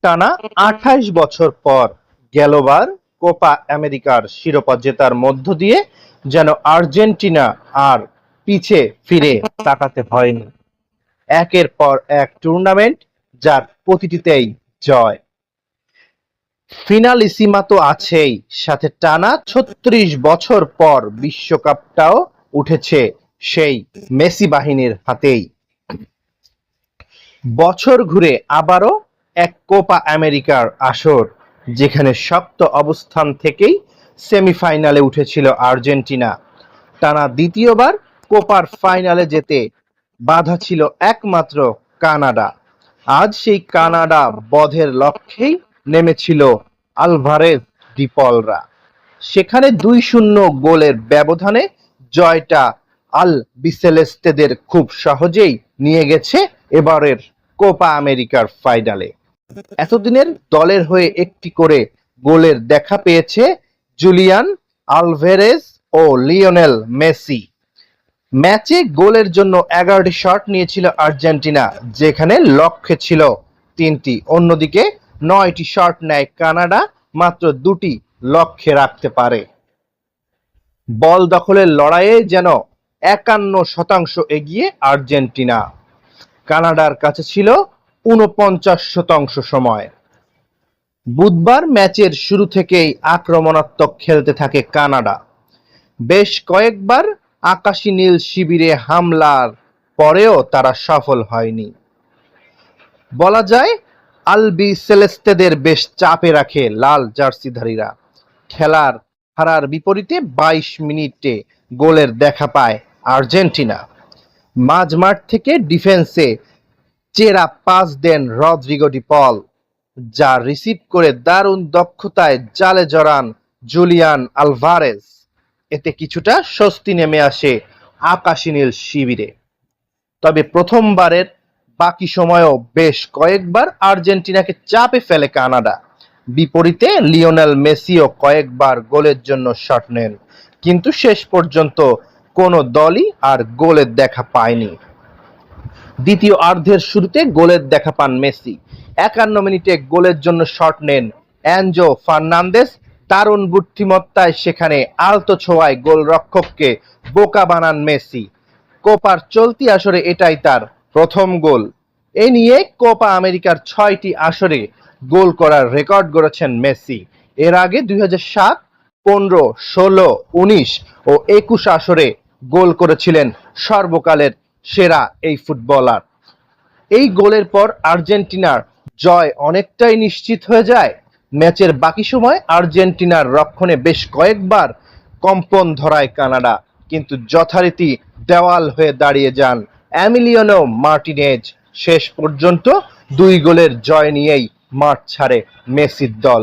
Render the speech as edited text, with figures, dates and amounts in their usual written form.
টানা ২৮ বছর পর গেলবার কোপা আমেরিকার শিরোপা জেতার মধ্য দিয়ে যেন আর্জেন্টিনা আর পিছে ফিরে তাকাতে হয়নি। একের পর এক টুর্নামেন্ট, যার প্রতিটিতেই জয়। ফিনালিসিমা তো আছেই, সাথে টানা ৩৬ বছর পর বিশ্বকাপটাও উঠেছে সেই মেসি বাহিনীর হাতেই। বছর ঘুরে আবারও এক কোপা আমেরিকার আসর, যেখানে শক্ত অবস্থান থেকেই সেমিফাইনালে উঠেছিল আর্জেন্টিনা। টানা দ্বিতীয়বার কোপার ফাইনালে যেতে বাধা ছিল একমাত্র কানাডা। আজ সেই কানাডা বধের লক্ষ্যেই নেমেছিল আলভারেজ ডি পলরা। সেখানে ২-০ গোলের ব্যবধানে জয়টা আল বিসেলেস্তেদের খুব সহজেই নিয়ে গেছে এবারের কোপা আমেরিকার ফাইনালে। এতদিনের দলের হয়ে একটি করে গোলের দেখা পেয়েছে জুলিয়ান আলভারেজ ও লিওনেল মেসি। ম্যাচে গোলের জন্য ১১টি শট নিয়েছিল আর্জেন্টিনা, যেখানে লক্ষ্যে ছিল ৩টি। অন্যদিকে ৯টি শট নেয় কানাডা, মাত্র ২টি লক্ষ্যে রাখতে পারে। বল দখলের লড়াইয়ে যেন ৫১% এগিয়ে আর্জেন্টিনা। কানাডার কাছে ছিল ৪৯% সময়। বুধবার ম্যাচের শুরু থেকেই আক্রমণাত্মক খেলতে থাকে কানাডা। বেশ কয়েকবার আকাশী নীল শিবিরে হামলার পরেও তারা সফল হয়নি। বলা যায় আলবিসেলেস্তেদের বেশ চাপে রাখে লাল জার্সিধারীরা। খেলার ধারার বিপরীতে ২২ মিনিটে গোলের দেখা পায় আর্জেন্টিনা। মাঝমাঠ থেকে ডিফেন্সে চেরা পাস দেন রদ্রিগো ডি পল, যা রিসিভ করে দারুণ দক্ষতায় জালে জড়ান জুলিয়ান আলভারেজ। এতে কিছুটা স্বস্তি নেমে আসে আকাশী নীল শিবিরে। তবে প্রথমবারের বাকি সময়েও বেশ কয়েকবার আর্জেন্টিনাকে চাপে ফেলে কানাডা। বিপরীতে লিওনেল মেসিও কয়েকবার গোলের জন্য শট নেন, কিন্তু শেষ পর্যন্ত কোনো দলই আর গোলের দেখা পায়নি। দ্বিতীয় অর্ধের শুরুতে গোলের দেখা পান মেসি। ৫১ মিনিটে গোলের জন্য শট নেন এনজো ফার্নান্দেজ। দারুণ বুদ্ধিমত্তায় সেখানে আলতো ছোঁয়ায় গোলরক্ষককে বোকা বানান মেসি। কোপার চলতি আসরে এটাই তার প্রথম গোল। এ নিয়ে কোপা আমেরিকার ৬টি আসরে গোল করার রেকর্ড গড়েছেন মেসি। এর আগে ২০০৭, ১৫, ১৬, ১৯ ও ২১ আসরে গোল করেছিলেন সর্বকালের সেরা এই ফুটবলার। এই গোলের পর আর্জেন্টিনার জয় অনেকটাই নিশ্চিত হয়ে যায়। ম্যাচের বাকি সময় আর্জেন্টিনার রক্ষণে বেশ কয়েকবার কম্পন ধরায় কানাডা, কিন্তু যথারীতি দেওয়াল হয়ে দাঁড়িয়ে যান এমিলিয়ানো মার্টিনেজ। শেষ পর্যন্ত ২ গোলের জয় নিয়েই মাঠ ছাড়ে মেসির দল।